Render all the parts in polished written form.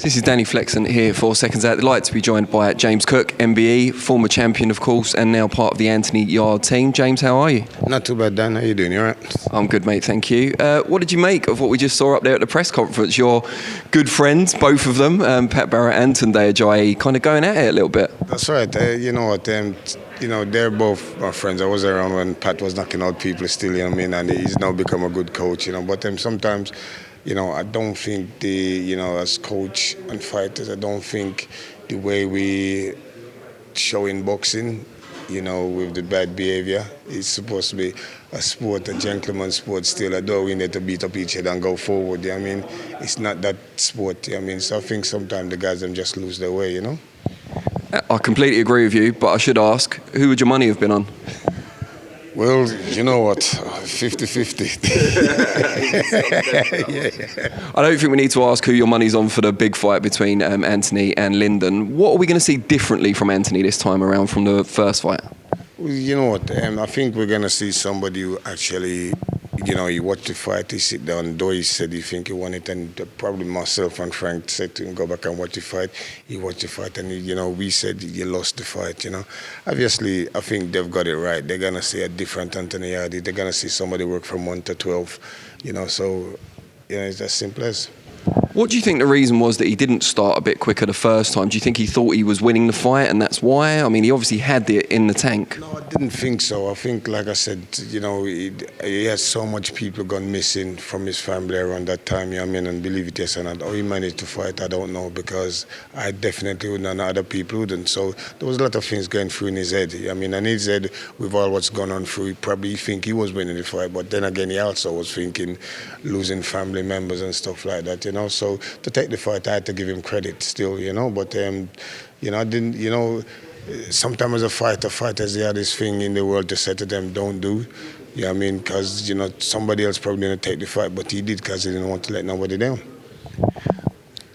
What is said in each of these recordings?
This is Danny Flexon here for Seconds Out. Delighted to be joined by James Cook MBE, former champion of course, and now part of the Anthony Yarde team. James, how are you? Not too bad, Dan. How you doing? You alright? I'm good, mate, thank you. What did you make of what we just saw up there at the press conference? Your good friends, both of them, Barrett and Tunde Ajayi, kind of going at it a little bit. That's right. You know what? They're both my friends. I was around when Pat was knocking out people still, you know what I mean? And he's now become a good coach, you know. But sometimes, I don't think as coach and fighters, I don't think the way we show in boxing, with the bad behavior, it's supposed to be a sport, a gentleman's sport still, although we need to beat up each other and go forward, I mean? It's not that sport, I mean? So I think sometimes the guys, them just lose their way, I completely agree with you, but I should ask, who would your money have been on? Well, you know what, 50-50. Yeah. I don't think we need to ask who your money's on for the big fight between Anthony and Lyndon. What are we going to see differently from Anthony this time around from the first fight? Well, you know what, I think we're going to see somebody who actually, he watched the fight, he sit down, though he said he think he won it, and probably myself and Frank said to him, go back and watch the fight. He watched the fight, and we said you lost the fight, Obviously, I think they've got it right. They're going to see a different Anthony Yarde. They're going to see somebody work from 1 to 12, so, it's as simple as. What do you think the reason was that he didn't start a bit quicker the first time? Do you think he thought he was winning the fight and that's why? I mean, he obviously had it in the tank. No, I didn't think so. I think, like I said, he had so much people gone missing from his family around that time, and believe it, yes or not. How he managed to fight, I don't know, because I definitely wouldn't, and other people wouldn't. So there was a lot of things going through in his head. And his head, with all what's gone on through, he probably think he was winning the fight, but then again, he also was thinking losing family members and stuff like that, So to take the fight, I had to give him credit still, but, I didn't, sometimes as a fighter, fighters, they have this thing in the world to say to them, don't do, because, somebody else probably didn't take the fight, but he did because he didn't want to let nobody down.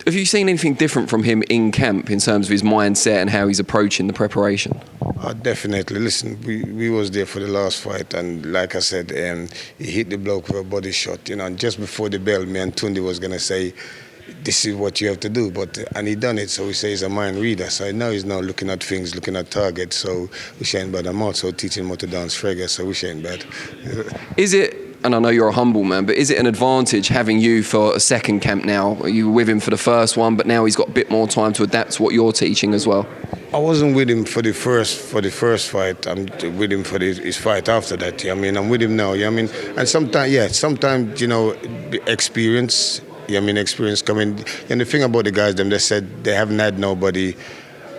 Have you seen anything different from him in camp in terms of his mindset and how he's approaching the preparation? Definitely. Listen, we was there for the last fight, and like I said, he hit the bloke with a body shot, and just before the bell, me and Tunde was going to say, this is what you have to do, and he done it, so we say he's a mind reader. So now he's now looking at things, looking at targets, so we ain't bad. I'm also teaching him how to dance frega, so we ain't bad. Is it, and I know you're a humble man, but is it an advantage having you for a second camp now? You were with him for the first one, but now he's got a bit more time to adapt to what you're teaching as well? I wasn't with him for the first fight. I'm with him for his fight after that. I'm with him now. And sometimes, experience. Experience coming. And the thing about the guys, they said they haven't had nobody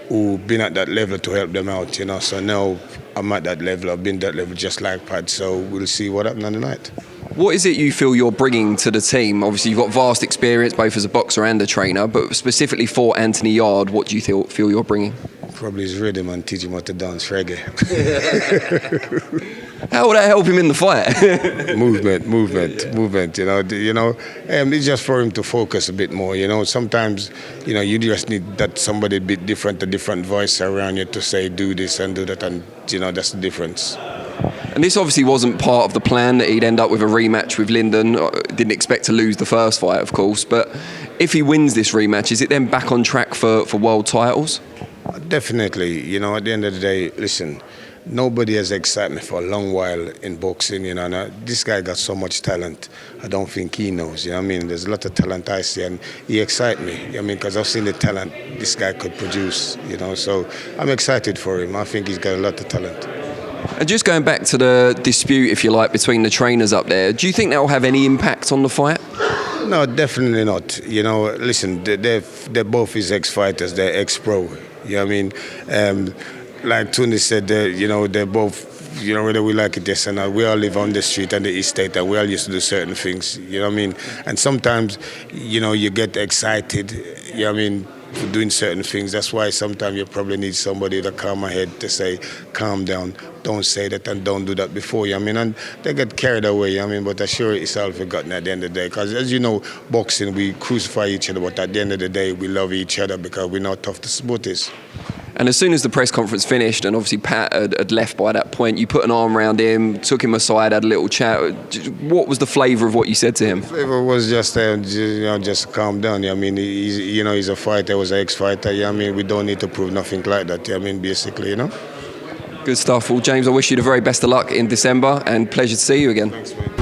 who been at that level to help them out. So now I'm at that level. I've been at that level just like Pat. So we'll see what happens on the night. What is it you feel you're bringing to the team? Obviously, you've got vast experience both as a boxer and a trainer, but specifically for Anthony Yarde, what do you feel you're bringing? Probably his rhythm and teach him how to dance reggae. How would that help him in the fight? movement. It's just for him to focus a bit more. Sometimes, you just need that somebody a bit different, a different voice around you to say do this and do that, and that's the difference. And this obviously wasn't part of the plan that he'd end up with a rematch with Lyndon. Didn't expect to lose the first fight, of course, but if he wins this rematch, is it then back on track for world titles? Definitely. At the end of the day, listen, nobody has excited me for a long while in boxing, and this guy got so much talent, I don't think he knows, There's a lot of talent I see, and he excites me, because I've seen the talent this guy could produce, so I'm excited for him. I think he's got a lot of talent. And just going back to the dispute, if you like, between the trainers up there, do you think that will have any impact on the fight? No, definitely not. Listen, they're both his ex-fighters, they're ex-pro. Like Tunde said, they're both, whether we like it, yes or not, we all live on the street and the estate, and we all used to do certain things, And sometimes, you get excited, for doing certain things. That's why sometimes you probably need somebody to calm my head to say, calm down, don't say that and don't do that before you. And they get carried away, but I'm sure it's all forgotten at the end of the day. Because as you know, boxing, we crucify each other, but at the end of the day, we love each other because we know how tough the sport is. And as soon as the press conference finished, and obviously Pat had left by that point, you put an arm around him, took him aside, had a little chat. What was the flavour of what you said to him? The flavour was just, just calm down. I mean, he's a fighter, he was an ex-fighter. I mean, we don't need to prove nothing like that. I mean, basically, Good stuff. Well, James, I wish you the very best of luck in December, and pleasure to see you again. Thanks, mate.